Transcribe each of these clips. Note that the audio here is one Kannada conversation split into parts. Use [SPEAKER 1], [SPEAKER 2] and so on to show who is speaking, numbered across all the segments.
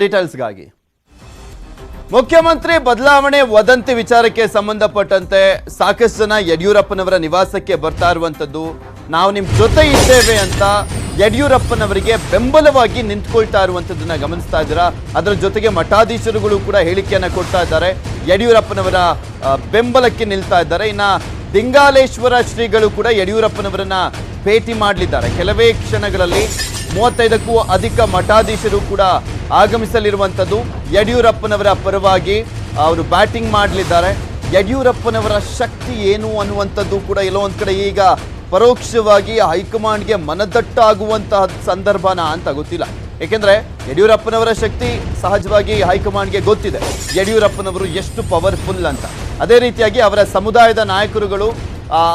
[SPEAKER 1] ಡೀಟೇಲ್ಸ್ಗಾಗಿ ಮುಖ್ಯಮಂತ್ರಿ ಬದಲಾವಣೆ ವದಂತಿ ವಿಚಾರಕ್ಕೆ ಸಂಬಂಧಪಟ್ಟಂತೆ ಸಾಕಷ್ಟು ಜನ ಯಡಿಯೂರಪ್ಪನವರ ನಿವಾಸಕ್ಕೆ ಬರ್ತಾ ಇರುವಂತದ್ದು, ನಾವು ನಿಮ್ ಜೊತೆ ಇದ್ದೇವೆ ಅಂತ ಯಡಿಯೂರಪ್ಪನವರಿಗೆ ಬೆಂಬಲವಾಗಿ ನಿಂತ್ಕೊಳ್ತಾ ಇರುವಂತದ್ದನ್ನ ಗಮನಿಸ್ತಾ ಇದ್ದೀರಾ. ಅದರ ಜೊತೆಗೆ ಮಠಾಧೀಶರುಗಳು ಕೂಡ ಹೇಳಿಕೆಯನ್ನ ಕೊಡ್ತಾ ಇದ್ದಾರೆ, ಯಡಿಯೂರಪ್ಪನವರ ಬೆಂಬಲಕ್ಕೆ ನಿಲ್ತಾ ಇದ್ದಾರೆ. ಇನ್ನ ದಿಂಗಾಲೇಶ್ವರ ಶ್ರೀಗಳು ಕೂಡ ಯಡಿಯೂರಪ್ಪನವರನ್ನ ಭೇಟಿ ಮಾಡಲಿದ್ದಾರೆ. ಕೆಲವೇ ಕ್ಷಣಗಳಲ್ಲಿ 35ಕ್ಕೂ ಅಧಿಕ ಮಠಾಧೀಶರು ಕೂಡ ಆಗಮಿಸಲಿರುವಂಥದ್ದು. ಯಡಿಯೂರಪ್ಪನವರ ಪರವಾಗಿ ಅವರು ಬ್ಯಾಟಿಂಗ್ ಮಾಡಲಿದ್ದಾರೆ. ಯಡಿಯೂರಪ್ಪನವರ ಶಕ್ತಿ ಏನು ಅನ್ನುವಂಥದ್ದು ಕೂಡ ಎಲ್ಲೋ ಒಂದ್ ಕಡೆ ಈಗ ಪರೋಕ್ಷವಾಗಿ ಹೈಕಮಾಂಡ್ಗೆ ಮನದಟ್ಟಾಗುವಂತಹ ಸಂದರ್ಭನ ಅಂತ ಗೊತ್ತಿಲ್ಲ. ಏಕೆಂದ್ರೆ ಯಡಿಯೂರಪ್ಪನವರ ಶಕ್ತಿ ಸಹಜವಾಗಿ ಹೈಕಮಾಂಡ್ಗೆ ಗೊತ್ತಿದೆ, ಯಡಿಯೂರಪ್ಪನವರು ಎಷ್ಟು ಪವರ್ಫುಲ್ ಅಂತ. ಅದೇ ರೀತಿಯಾಗಿ ಅವರ ಸಮುದಾಯದ ನಾಯಕರುಗಳು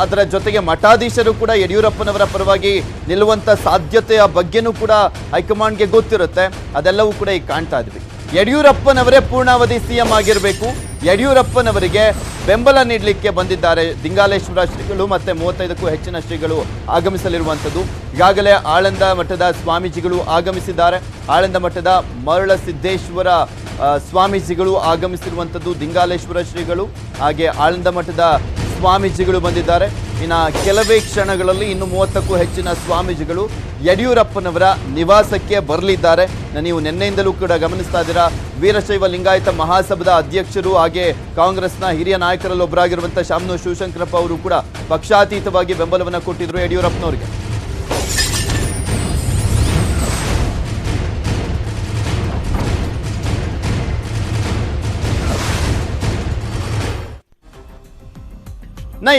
[SPEAKER 1] ಅದರ ಜೊತೆಗೆ ಮಠಾಧೀಶರು ಕೂಡ ಯಡಿಯೂರಪ್ಪನವರ ಪರವಾಗಿ ನಿಲ್ಲುವಂತ ಸಾಧ್ಯತೆಯ ಬಗ್ಗೆನೂ ಕೂಡ ಹೈಕಮಾಂಡ್ಗೆ ಗೊತ್ತಿರುತ್ತೆ. ಅದೆಲ್ಲವೂ ಕೂಡ ಈಗ ಕಾಣ್ತಾ ಇದ್ವಿ. ಯಡಿಯೂರಪ್ಪನವರೇ ಪೂರ್ಣಾವಧಿ ಸಿಎಂ ಆಗಿರಬೇಕು, ಯಡಿಯೂರಪ್ಪನವರಿಗೆ ಬೆಂಬಲ ನೀಡಲಿಕ್ಕೆ ಬಂದಿದ್ದಾರೆ ದಿಂಗಾಲೇಶ್ವರ ಶ್ರೀಗಳು ಮತ್ತೆ 35ಕ್ಕೂ ಹೆಚ್ಚಿನ ಶ್ರೀಗಳು ಆಗಮಿಸಲಿರುವಂಥದ್ದು. ಈಗಾಗಲೇ ಆಳಂದ ಮಠದ ಸ್ವಾಮೀಜಿಗಳು ಆಗಮಿಸಿದ್ದಾರೆ. ಆಳಂದ ಮಠದ ಮರಳಸಿದ್ದೇಶ್ವರ ಸ್ವಾಮೀಜಿಗಳು ಆಗಮಿಸಿರುವಂಥದ್ದು, ದಿಂಗಾಲೇಶ್ವರ ಶ್ರೀಗಳು ಹಾಗೆ ಆಳಂದ ಮಠದ ಸ್ವಾಮೀಜಿಗಳು ಬಂದಿದ್ದಾರೆ. ಇನ್ನು ಕೆಲವೇ ಕ್ಷಣಗಳಲ್ಲಿ ಇನ್ನು 30ಕ್ಕೂ ಹೆಚ್ಚಿನ ಸ್ವಾಮೀಜಿಗಳು ಯಡಿಯೂರಪ್ಪನವರ ನಿವಾಸಕ್ಕೆ ಬರಲಿದ್ದಾರೆ. ನೀವು ನಿನ್ನೆಯಿಂದಲೂ ಕೂಡ ಗಮನಿಸ್ತಾ ಇದ್ದೀರಾ, ವೀರಶೈವ ಲಿಂಗಾಯತ ಮಹಾಸಭಾದ ಅಧ್ಯಕ್ಷರು ಹಾಗೆ ಕಾಂಗ್ರೆಸ್ನ ಹಿರಿಯ ನಾಯಕರಲ್ಲಿ ಒಬ್ಬರಾಗಿರುವಂತಹ ಶಾಮನೂರು ಶಿವಶಂಕರಪ್ಪ ಅವರು ಕೂಡ ಪಕ್ಷಾತೀತವಾಗಿ ಬೆಂಬಲವನ್ನು ಕೊಟ್ಟಿದ್ರು ಯಡಿಯೂರಪ್ಪನವರಿಗೆ.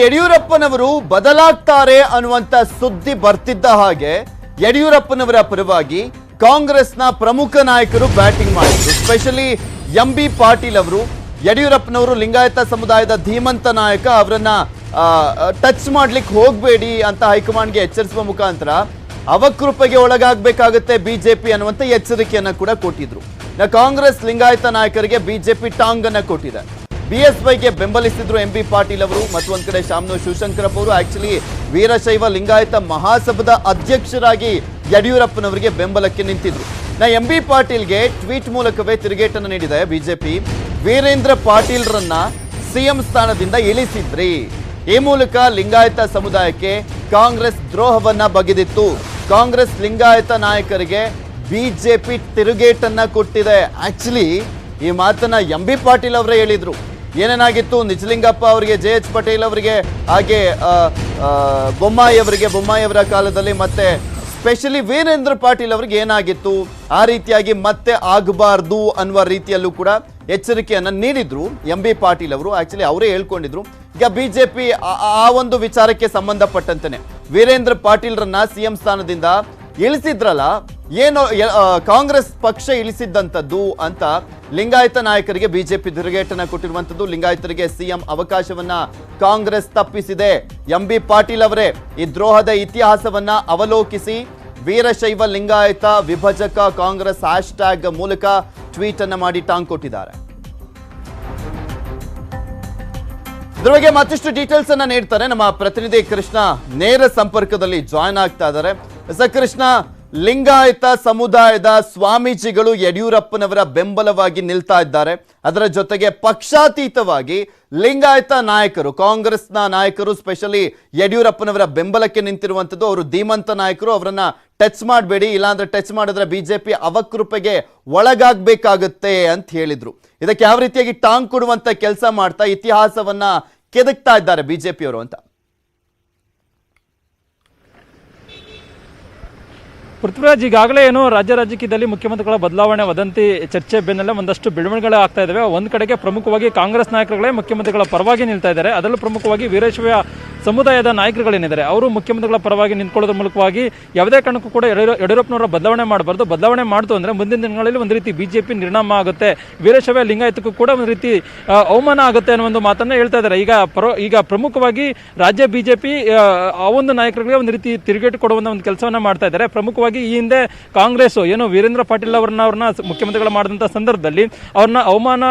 [SPEAKER 1] ಯಡಿಯೂರಪ್ಪನವರು ಬದಲಾಗ್ತಾರೆ ಅನ್ನುವಂತ ಸುದ್ದಿ ಬರ್ತಿದ್ದ ಹಾಗೆ ಯಡಿಯೂರಪ್ಪನವರ ಪರವಾಗಿ ಕಾಂಗ್ರೆಸ್ನ ಪ್ರಮುಖ ನಾಯಕರು ಬ್ಯಾಟಿಂಗ್ ಮಾಡಿದ್ರು. Specially MB. ಪಾಟೀಲ್ ಅವರು, ಯಡಿಯೂರಪ್ಪನವರು ಲಿಂಗಾಯತ ಸಮುದಾಯದ ಧೀಮಂತ ನಾಯಕ, ಅವರನ್ನ ಟಚ್ ಮಾಡ್ಲಿಕ್ಕೆ ಹೋಗಬೇಡಿ ಅಂತ ಹೈಕಮಾಂಡ್ಗೆ ಎಚ್ಚರಿಸುವ ಮುಖಾಂತರ ಅವಕೃಪೆಗೆ ಒಳಗಾಗಬೇಕಾಗುತ್ತೆ ಬಿಜೆಪಿ ಅನ್ನುವಂತ ಎಚ್ಚರಿಕೆಯನ್ನ ಕೂಡ ಕೊಟ್ಟಿದ್ರು. ಕಾಂಗ್ರೆಸ್ ಲಿಂಗಾಯತ ನಾಯಕರಿಗೆ ಬಿಜೆಪಿ ಟಾಂಗ್ ಅನ್ನ ಕೊಟ್ಟಿದೆ. BSYಗೆ ಬೆಂಬಲಿಸಿದ್ರು ಎಂ.ಬಿ. ಪಾಟೀಲ್ ಅವರು. ಮತ್ತೊಂದ್ ಕಡೆ ಶಾಮನೂರು ಶಿವಶಂಕರಪ್ಪ ಅವರು ಆಕ್ಚುಲಿ ವೀರಶೈವ ಲಿಂಗಾಯತ ಮಹಾಸಭಾದ ಅಧ್ಯಕ್ಷರಾಗಿ ಯಡಿಯೂರಪ್ಪನವರಿಗೆ ಬೆಂಬಲಕ್ಕೆ ನಿಂತಿದ್ರು. ಎಂ.ಬಿ. ಪಾಟೀಲ್ಗೆ ಟ್ವೀಟ್ ಮೂಲಕವೇ ತಿರುಗೇಟನ್ನು ನೀಡಿದೆ ಬಿಜೆಪಿ. ವೀರೇಂದ್ರ ಪಾಟೀಲ್ರನ್ನ ಸಿಎಂ ಸ್ಥಾನದಿಂದ ಇಳಿಸಿದ್ರಿ, ಈ ಮೂಲಕ ಲಿಂಗಾಯತ ಸಮುದಾಯಕ್ಕೆ ಕಾಂಗ್ರೆಸ್ ದ್ರೋಹವನ್ನ ಬಗೆದಿತ್ತು. ಕಾಂಗ್ರೆಸ್ ಲಿಂಗಾಯತ ನಾಯಕರಿಗೆ ಬಿಜೆಪಿ ತಿರುಗೇಟನ್ನ ಕೊಟ್ಟಿದೆ. ಆಕ್ಚುಲಿ ಈ ಮಾತನ್ನ ಎಂ.ಬಿ. ಪಾಟೀಲ್ ಅವರೇ ಹೇಳಿದ್ರು. ಏನೇನಾಗಿತ್ತು, ನಿಜಲಿಂಗಪ್ಪ ಅವರಿಗೆ, JH ಪಟೇಲ್ ಅವರಿಗೆ ಹಾಗೆ ಬೊಮ್ಮಾಯಿ ಅವರ ಕಾಲದಲ್ಲಿ, ಮತ್ತೆ ಸ್ಪೆಷಲಿ ವೀರೇಂದ್ರ ಪಾಟೀಲ್ ಅವರಿಗೆ ಏನಾಗಿತ್ತು, ಆ ರೀತಿಯಾಗಿ ಮತ್ತೆ ಆಗಬಾರ್ದು ಅನ್ನುವ ರೀತಿಯಲ್ಲೂ ಕೂಡ ಎಚ್ಚರಿಕೆಯನ್ನ ನೀಡಿದ್ರು ಎಂ.ಬಿ. ಪಾಟೀಲ್ ಅವರು. ಆಕ್ಚುಲಿ ಅವರೇ ಹೇಳ್ಕೊಂಡಿದ್ರು. ಈಗ ಬಿಜೆಪಿ ಆ ಒಂದು ವಿಚಾರಕ್ಕೆ ಸಂಬಂಧಪಟ್ಟಂತೆನೆ ವೀರೇಂದ್ರ ಪಾಟೀಲ್ರನ್ನ ಸಿಎಂ ಸ್ಥಾನದಿಂದ ಇಳಿಸಿದ್ರಲ್ಲ, ಏನು ಕಾಂಗ್ರೆಸ್ ಪಕ್ಷ ಇಳಿಸಿದ್ದಂಥದ್ದು ಅಂತ ಲಿಂಗಾಯತ ನಾಯಕರಿಗೆ ಬಿಜೆಪಿ ತಿರುಗೇಟನ್ನ ಕೊಟ್ಟಿರುವಂಥದ್ದು. ಲಿಂಗಾಯತರಿಗೆ ಸಿಎಂ ಅವಕಾಶವನ್ನ ಕಾಂಗ್ರೆಸ್ ತಪ್ಪಿಸಿದೆ. ಎಂ.ಬಿ. ಪಾಟೀಲ್ ಅವರೇ ಈ ದ್ರೋಹದ ಇತಿಹಾಸವನ್ನ ಅವಲೋಕಿಸಿ ವೀರಶೈವ ಲಿಂಗಾಯತ ವಿಭಜಕ ಕಾಂಗ್ರೆಸ್ ಹ್ಯಾಶ್ಟ್ಯಾಗ್ ಮೂಲಕ ಟ್ವೀಟ್ ಅನ್ನ ಮಾಡಿ ಟಾಂಗ್ ಕೊಟ್ಟಿದ್ದಾರೆ. ಇದ್ರ ಬಗ್ಗೆ ಮತ್ತಷ್ಟು ಡೀಟೇಲ್ಸ್ ಅನ್ನ ನೀಡ್ತಾರೆ ನಮ್ಮ ಪ್ರತಿನಿಧಿ ಕೃಷ್ಣ, ನೇರ ಸಂಪರ್ಕದಲ್ಲಿ ಜಾಯ್ನ್ ಆಗ್ತಾ ಇದ್ದಾರೆ. ಕೃಷ್ಣ, ಲಿಂಗಾಯತ ಸಮುದಾಯದ ಸ್ವಾಮೀಜಿಗಳು ಯಡಿಯೂರಪ್ಪನವರ ಬೆಂಬಲವಾಗಿ ನಿಲ್ತಾ ಇದ್ದಾರೆ. ಅದರ ಜೊತೆಗೆ ಪಕ್ಷಾತೀತವಾಗಿ ಲಿಂಗಾಯತ ನಾಯಕರು, ಕಾಂಗ್ರೆಸ್ನ ನಾಯಕರು ಸ್ಪೆಷಲಿ ಯಡಿಯೂರಪ್ಪನವರ ಬೆಂಬಲಕ್ಕೆ ನಿಂತಿರುವಂಥದ್ದು. ಅವರು ಧೀಮಂತ ನಾಯಕರು, ಅವರನ್ನ ಟಚ್ ಮಾಡಬೇಡಿ, ಇಲ್ಲಾಂದ್ರೆ ಟಚ್ ಮಾಡಿದ್ರೆ ಬಿಜೆಪಿ ಅವಕೃಪೆಗೆ ಒಳಗಾಗಬೇಕಾಗುತ್ತೆ ಅಂತ ಹೇಳಿದ್ರು. ಇದಕ್ಕೆ ಯಾವ ರೀತಿಯಾಗಿ ಟಾಂಗ್ ಕೊಡುವಂತ ಕೆಲಸ ಮಾಡ್ತಾ ಇತಿಹಾಸವನ್ನ ಕೆದಕ್ತಾ ಇದ್ದಾರೆ ಬಿಜೆಪಿಯವರು ಅಂತ?
[SPEAKER 2] ಪೃಥ್ವಿರಾಜ್, ಈಗಾಗಲೇ ಏನು ರಾಜ್ಯ ರಾಜಕೀಯದಲ್ಲಿ ಮುಖ್ಯಮಂತ್ರಿಗಳ ಬದಲಾವಣೆ ವದಂತಿ ಚರ್ಚೆ ಬೆನ್ನಲ್ಲೇ ಒಂದಷ್ಟು ಬೆಳವಣಿಗೆಗಳು ಆಗ್ತಾ ಇದ್ದಾವೆ. ಒಂದು ಕಡೆಗೆ ಪ್ರಮುಖವಾಗಿ ಕಾಂಗ್ರೆಸ್ ನಾಯಕರುಗಳೇ ಮುಖ್ಯಮಂತ್ರಿಗಳ ಪರವಾಗಿ ನಿಲ್ತಾ ಇದ್ದಾರೆ. ಅದರಲ್ಲೂ ಪ್ರಮುಖವಾಗಿ ವೀರಶೈವ ಸಮುದಾಯದ ನಾಯಕರುಗಳೇನಿದ್ದಾರೆ ಅವರು ಮುಖ್ಯಮಂತ್ರಿಗಳ ಪರವಾಗಿ ನಿಂತ್ಕೊಳ್ಳೋದ್ರ ಮೂಲಕವಾಗಿ ಯಾವುದೇ ಕಾರಣಕ್ಕೂ ಕೂಡ ಯಡಿಯೂರಪ್ಪನವರ ಬದಲಾವಣೆ ಮಾಡಬಾರ್ದು. ಬದಲಾವಣೆ ಮಾಡ್ತು ಅಂದರೆ ಮುಂದಿನ ದಿನಗಳಲ್ಲಿ ಒಂದು ರೀತಿ ಬಿಜೆಪಿ ನಿರ್ನಾಮ ಆಗುತ್ತೆ, ವೀರಶೈವ ಲಿಂಗಾಯತಕ್ಕೂ ಕೂಡ ಒಂದು ರೀತಿ ಅವಮಾನ ಆಗುತ್ತೆ ಅನ್ನೋ ಒಂದು ಮಾತನ್ನ ಹೇಳ್ತಾ ಇದ್ದಾರೆ. ಈಗ ಪ್ರಮುಖವಾಗಿ ರಾಜ್ಯ ಬಿಜೆಪಿ ಆ ಒಂದು ನಾಯಕರಿಗೆ ಒಂದು ರೀತಿ ತಿರುಗೇಟು ಕೊಡುವಂಥ ಒಂದು ಕೆಲಸವನ್ನ ಮಾಡ್ತಾ ಇದ್ದಾರೆ. ಪ್ರಮುಖವಾಗಿ ಪ್ರಮುಖವಾಗಿ ಈ ಹಿಂದೆ ಕಾಂಗ್ರೆಸ್ ಏನು ವೀರೇಂದ್ರ ಪಾಟೀಲ್ ಅವ್ರನ್ನ ಮುಖ್ಯಮಂತ್ರಿಗಳ ಮಾಡಿದಂಥ ಸಂದರ್ಭದಲ್ಲಿ ಅವ್ರನ್ನ ಅವಮಾನ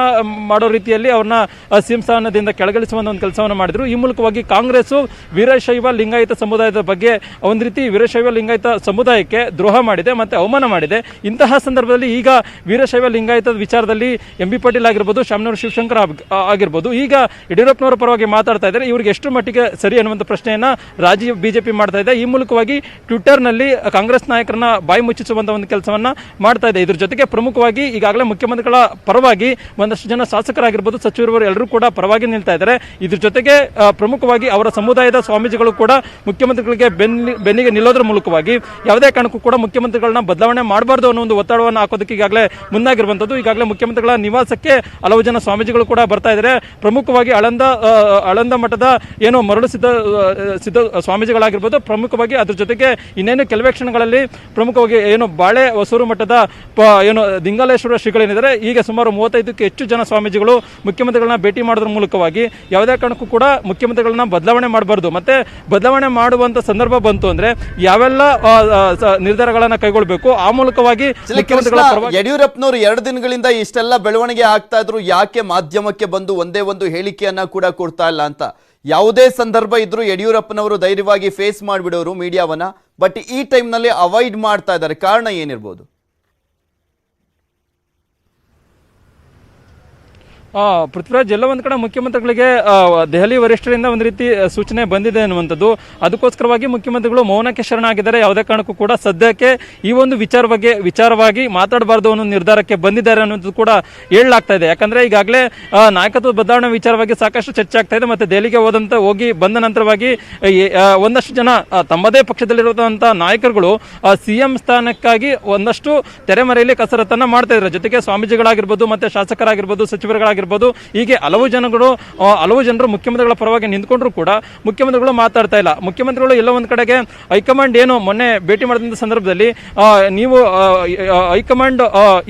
[SPEAKER 2] ಮಾಡೋ ರೀತಿಯಲ್ಲಿ ಅವ್ರನ್ನ ಸಿಎಂ ಸ್ಥಾನದಿಂದ ಕೆಳಗಿಳಿಸುವ ಒಂದು ಕೆಲಸವನ್ನು ಮಾಡಿದ್ರು. ಈ ಮೂಲಕವಾಗಿ ಕಾಂಗ್ರೆಸ್ ವೀರಶೈವ ಲಿಂಗಾಯತ ಸಮುದಾಯದ ಬಗ್ಗೆ ಒಂದು ರೀತಿ ವೀರಶೈವ ಲಿಂಗಾಯತ ಸಮುದಾಯಕ್ಕೆ ದ್ರೋಹ ಮಾಡಿದೆ ಮತ್ತೆ ಅವಮಾನ ಮಾಡಿದೆ. ಇಂತಹ ಸಂದರ್ಭದಲ್ಲಿ ಈಗ ವೀರಶೈವ ಲಿಂಗಾಯತದ ವಿಚಾರದಲ್ಲಿ ಎಂ ಬಿ ಪಾಟೀಲ್ ಆಗಿರ್ಬೋದು, ಶಾಮನೂರು ಶಿವಶಂಕರ್ ಆಗಿರ್ಬೋದು, ಈಗ ಯಡಿಯೂರಪ್ಪನವರ ಪರವಾಗಿ ಮಾತಾಡ್ತಾ ಇದ್ದಾರೆ. ಇವ್ರಿಗೆ ಎಷ್ಟು ಮಟ್ಟಿಗೆ ಸರಿ ಅನ್ನುವಂಥ ಪ್ರಶ್ನೆಯನ್ನ ರಾಜ್ಯ ಬಿಜೆಪಿ ಮಾಡ್ತಾ ಇದೆ. ಈ ಮೂಲಕವಾಗಿ ಟ್ವಿಟರ್ನಲ್ಲಿ ಕಾಂಗ್ರೆಸ್ ನಾಯಕರನ್ನ ಬಾಯಿ ಮುಚ್ಚಿಸುವಂತ ಒಂದು ಕೆಲಸವನ್ನ ಮಾಡ್ತಾ ಇದೆ. ಇದ್ರ ಜೊತೆಗೆ ಪ್ರಮುಖವಾಗಿ ಈಗಾಗಲೇ ಮುಖ್ಯಮಂತ್ರಿಗಳ ಪರವಾಗಿ ಒಂದಷ್ಟು ಜನ ಶಾಸಕರಾಗಿರ್ಬೋದು, ಸಚಿವರು ಎಲ್ಲರೂ ಕೂಡ ಪರವಾಗಿ ನಿಲ್ತಾ ಇದ್ದಾರೆ. ಇದ್ರ ಜೊತೆಗೆ ಪ್ರಮುಖವಾಗಿ ಅವರ ಸಮುದಾಯದ ಸ್ವಾಮೀಜಿಗಳು ಕೂಡ ಮುಖ್ಯಮಂತ್ರಿಗಳಿಗೆ ಬೆನ್ನಿಗೆ ನಿಲ್ಲೋದ್ರ ಮೂಲಕವಾಗಿ ಯಾವುದೇ ಕಾರಣಕ್ಕೂ ಕೂಡ ಮುಖ್ಯಮಂತ್ರಿಗಳನ್ನ ಬದಲಾವಣೆ ಮಾಡಬಾರ್ದು ಅನ್ನೋ ಒಂದು ಒತ್ತಡವನ್ನು ಹಾಕೋದಕ್ಕೆ ಈಗಾಗಲೇ ಮುಂದಾಗಿರುವಂತದ್ದು. ಈಗಾಗಲೇ ಮುಖ್ಯಮಂತ್ರಿಗಳ ನಿವಾಸಕ್ಕೆ ಹಲವು ಜನ ಸ್ವಾಮೀಜಿಗಳು ಕೂಡ ಬರ್ತಾ ಇದ್ದಾರೆ. ಪ್ರಮುಖವಾಗಿ ಆಳಂದ ಮಠದ ಏನು ಮರಳು ಸಿದ್ಧ ಸ್ವಾಮೀಜಿಗಳಾಗಿರ್ಬೋದು, ಪ್ರಮುಖವಾಗಿ ಅದ್ರ ಜೊತೆಗೆ ಇನ್ನೇನು ಕೆಲವೇ ಕ್ಷಣಗಳಲ್ಲಿ ಪ್ರಮುಖವಾಗಿ ಏನು ಬಾಳೆ ಹೊಸೂರು ಮಠದ ಏನು ದಿಂಗಾಲೇಶ್ವರ ಶ್ರೀಗಳೇನಿದ್ದಾರೆ, ಈಗ ಸುಮಾರು 35ಕ್ಕೂ ಹೆಚ್ಚು ಜನ ಸ್ವಾಮೀಜಿಗಳು ಮುಖ್ಯಮಂತ್ರಿಗಳನ್ನ ಭೇಟಿ ಮಾಡೋದ್ರ ಮೂಲಕವಾಗಿ ಯಾವುದೇ ಕಾರಣಕ್ಕೂ ಕೂಡ ಮುಖ್ಯಮಂತ್ರಿಗಳನ್ನ ಬದಲಾವಣೆ ಮಾಡಬಾರ್ದು, ಮತ್ತೆ ಬದಲಾವಣೆ ಮಾಡುವಂತ ಸಂದರ್ಭ ಬಂತು ಅಂದ್ರೆ ಯಾವೆಲ್ಲ ನಿರ್ಧಾರಗಳನ್ನ ಕೈಗೊಳ್ಳಬೇಕು ಆ ಮೂಲಕವಾಗಿ
[SPEAKER 1] ಯಡಿಯೂರಪ್ಪನವರು 2 ದಿನಗಳಿಂದ ಇಷ್ಟೆಲ್ಲ ಬೆಳವಣಿಗೆ ಆಗ್ತಾ ಇದ್ರು, ಯಾಕೆ ಮಾಧ್ಯಮಕ್ಕೆ ಬಂದು ಒಂದೇ ಒಂದು ಹೇಳಿಕೆಯನ್ನ ಕೂಡ ಕೊಡ್ತಾ ಇಲ್ಲ ಅಂತ. ಯಾವುದೇ ಸಂದರ್ಭ ಇದ್ರೂ ಯಡಿಯೂರಪ್ಪನವರು ಧೈರ್ಯವಾಗಿ ಫೇಸ್ ಮಾಡಿಬಿಡೋರು ಮೀಡಿಯಾವನ್ನ. ಬಟ್ ಈ ಟೈಮ್ನಲ್ಲಿ ಅವಾಯ್ಡ್ ಮಾಡ್ತಾ ಇದ್ದಾರೆ, ಕಾರಣ ಏನಿರ್ಬೋದು?
[SPEAKER 2] ಪೃಥ್ವಿರಾಜ್, ಎಲ್ಲ ಒಂದ್ ಕಡೆ ಮುಖ್ಯಮಂತ್ರಿಗಳಿಗೆ ದೆಹಲಿ ವರಿಷ್ಠರಿಂದ ಒಂದು ರೀತಿ ಸೂಚನೆ ಬಂದಿದೆ ಅನ್ನುವಂಥದ್ದು. ಅದಕ್ಕೋಸ್ಕರವಾಗಿ ಮುಖ್ಯಮಂತ್ರಿಗಳು ಮೌನಕ್ಕೆ ಶರಣಾಗಿದ್ದಾರೆ. ಯಾವುದೇ ಕಾರಣಕ್ಕೂ ಕೂಡ ಸದ್ಯಕ್ಕೆ ಈ ಒಂದು ವಿಚಾರವಾಗಿ ಮಾತಾಡಬಾರ್ದು ಅನ್ನೋ ನಿರ್ಧಾರಕ್ಕೆ ಬಂದಿದ್ದಾರೆ ಅನ್ನೋದು ಕೂಡ ಹೇಳಲಾಗ್ತಾ ಇದೆ. ಯಾಕಂದ್ರೆ ಈಗಾಗಲೇ ನಾಯಕತ್ವ ಬದಲಾವಣೆ ವಿಚಾರವಾಗಿ ಸಾಕಷ್ಟು ಚರ್ಚೆ ಆಗ್ತಾ ಇದೆ. ಮತ್ತೆ ದೆಹಲಿಗೆ ಹೋಗಿ ಬಂದ ನಂತರವಾಗಿ ಒಂದಷ್ಟು ಜನ ತಮ್ಮದೇ ಪಕ್ಷದಲ್ಲಿರುವಂತಹ ನಾಯಕರುಗಳು ಸಿಎಂ ಸ್ಥಾನಕ್ಕಾಗಿ ಒಂದಷ್ಟು ತೆರೆಮರೆಯಲ್ಲಿ ಕಸರತ್ತನ್ನ ಮಾಡ್ತಾ ಇದ್ದಾರೆ. ಜೊತೆಗೆ ಸ್ವಾಮೀಜಿಗಳಾಗಿರ್ಬೋದು, ಮತ್ತೆ ಶಾಸಕರಾಗಿರ್ಬೋದು, ಸಚಿವರುಗಳಾಗಿರ್ಬೋದು, ಹೀಗೆ ಹಲವು ಜನರು ಮುಖ್ಯಮಂತ್ರಿಗಳ ಪರವಾಗಿ ನಿಂತ್ಕೊಂಡ್ರು ಕೂಡ ಮುಖ್ಯಮಂತ್ರಿಗಳು ಮಾತಾಡ್ತಾ ಇಲ್ಲ. ಮುಖ್ಯಮಂತ್ರಿಗಳು ಎಲ್ಲ ಒಂದ್ ಕಡೆಗೆ ಹೈಕಮಾಂಡ್ ಏನು ಮೊನ್ನೆ ಭೇಟಿ ಮಾಡಿದ ಸಂದರ್ಭದಲ್ಲಿ ನೀವು ಹೈಕಮಾಂಡ್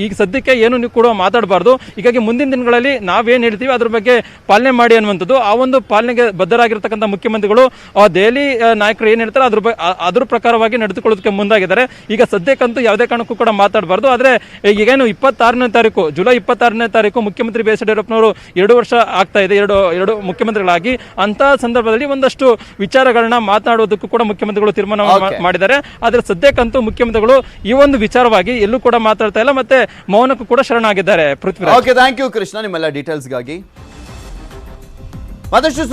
[SPEAKER 2] ಈಗ ಸದ್ಯಕ್ಕೆ ಏನು ನೀವು ಕೂಡ ಮಾತಾಡಬಾರ್ದು, ಹೀಗಾಗಿ ಮುಂದಿನ ದಿನಗಳಲ್ಲಿ ನಾವೇನ್ ಹೇಳ್ತೀವಿ ಅದ್ರ ಬಗ್ಗೆ ಪಾಲನೆ ಮಾಡಿ ಅನ್ನುವಂಥದ್ದು. ಆ ಒಂದು ಪಾಲನೆಗೆ ಬದ್ಧರಾಗಿರ್ತಕ್ಕಂಥ ಮುಖ್ಯಮಂತ್ರಿಗಳು ದೆಹಲಿ ನಾಯಕರು ಏನ್ ಹೇಳ್ತಾರೆ ಅದ್ರ ಪ್ರಕಾರವಾಗಿ ನಡೆದುಕೊಳ್ಳೋದಕ್ಕೆ ಮುಂದಾಗಿದ್ದಾರೆ. ಈಗ ಸದ್ಯಕ್ಕಂತೂ ಯಾವುದೇ ಕಾರಣಕ್ಕೂ ಕೂಡ ಮಾತಾಡಬಾರ್ದು. ಆದ್ರೆ ಈಗೇನು 26ನೇ ತಾರೀಕು ಜುಲೈ 26ನೇ ತಾರೀಕು ಮುಖ್ಯಮಂತ್ರಿ ಬಿ ಎಸ್ ಯಡಿಯೂರಪ್ಪನವರು 2 ವರ್ಷ ಆಗ್ತಾ ಇದೆ, ಎರಡು ಮುಖ್ಯಮಂತ್ರಿಗಳಾಗಿ. ಅಂತ ಸಂದರ್ಭದಲ್ಲಿ ಒಂದಷ್ಟು ವಿಚಾರಗಳನ್ನ ಮಾತನಾಡೋದಕ್ಕೂ ಕೂಡ ಮುಖ್ಯಮಂತ್ರಿಗಳು ತೀರ್ಮಾನ ಮಾಡಿದ್ದಾರೆ. ಆದ್ರೆ ಸದ್ಯಕ್ಕಂತೂ ಮುಖ್ಯಮಂತ್ರಿಗಳು ಈ ಒಂದು ವಿಚಾರವಾಗಿ ಎಲ್ಲೂ ಕೂಡ ಮಾತಾಡ್ತಾ ಇಲ್ಲ, ಮತ್ತೆ ಮೌನಕ್ಕೂ ಕೂಡ ಶರಣಾಗಿದ್ದಾರೆ. ಪೃಥ್ವಿರಾಜ್,
[SPEAKER 1] ಥ್ಯಾಂಕ್ ಯು ಕೃಷ್ಣ ನಿಮ್ಮೆಲ್ಲ ಡೀಟೇಲ್ಸ್ಗಾಗಿ. ಮತ್ತಷ್ಟು